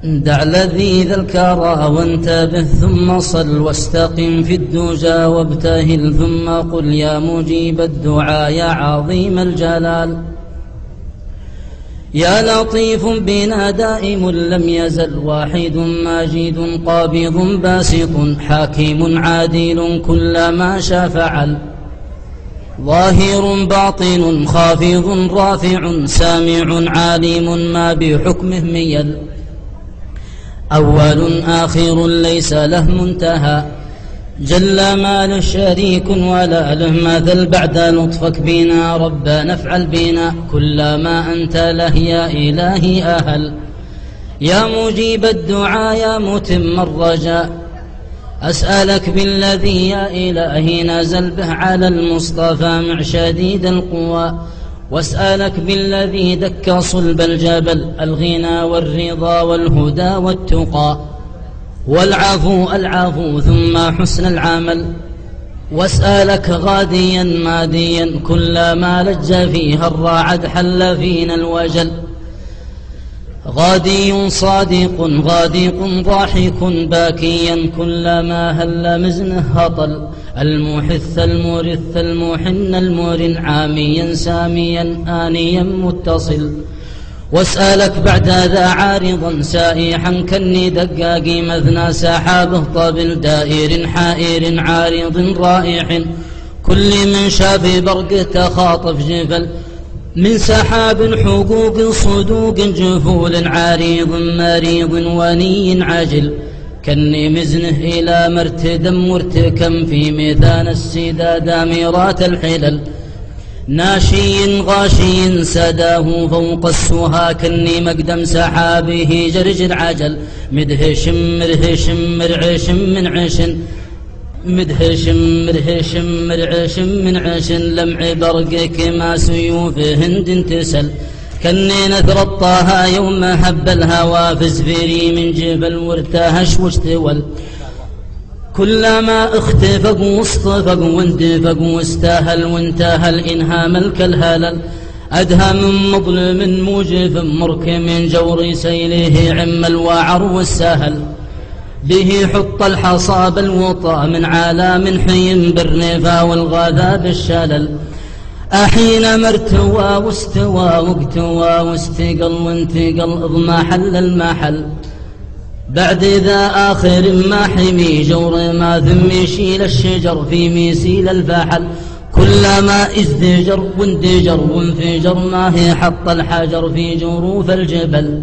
دع لذيذ الكرى وانتبه ثم صل واستقم في الدجى وابتهل ثم قل يا مجيب الدعاء يا عظيم الجلال يا لطيف بنا دائم لم يزل واحد ماجد قابض باسط حاكم عادل كل ما شاء فعل ظاهر باطن خافض رافع سامع عالم ما بحكمه ميل أول آخر ليس له منتهى جل ما له شريك ولا له مثل بعد لطفك بنا رب نفعل بنا كل ما أنت له يا إلهي أهل يا مجيب الدعاء يا متم الرجاء أسألك بالذي يا إلهي نزل به على المصطفى مع شديد القوى واسألك بالذي دك صلب الجبل الغنى والرضا والهدى والتقى والعفو ثم حسن العمل واسألك غاديا ماديا كل ما لج فيها الرعد حل فينا الوجل غادي صادق غادق ضاحك باكيا كلما هل مزنه هطل المحث المورث المحن المورن عاميا ساميا آنيا متصل واسألك بعد ذا عارضا سائحا كني دقاق مثنى سحابه طبل دائر حائر عارض رائح كل من شاف برق تخاطف جبل من سحاب حقوق صدوق جفول عريض مريض وني عجل كني مزنه إلى مرتد مرتكم في ميثان السداد ميرات الحلل ناشي غاشي سداه فوق السها كني مقدم سحابه جرجر عجل مدهش مرهش مرعش من عشن مدهش مرهش مرعش من عشن لمع برقك ما سيوف هند تسل كني نثر الطه يوم هب الهوى فزفري من جبل وارتهش واشتول كلما اختفق واصطفق واندفق واستهل وانتهل إنها ملك الهلل أدهى من مظلم موجف مركم جور سيله عم الوعر والسهل به حط الحصى بالوطى من عالم حي بالرفا والغاثى بالشلل أحين مرتوى واستوى واقتوى واستقل وانتقل اضمى حل المحل بعد ذا آخر ما حمي جور ما ثم يشيل الشجر في ميسيل الفحل كلما ازدجر واندجر وانفجر ما هي حط الحجر في جروف الجبل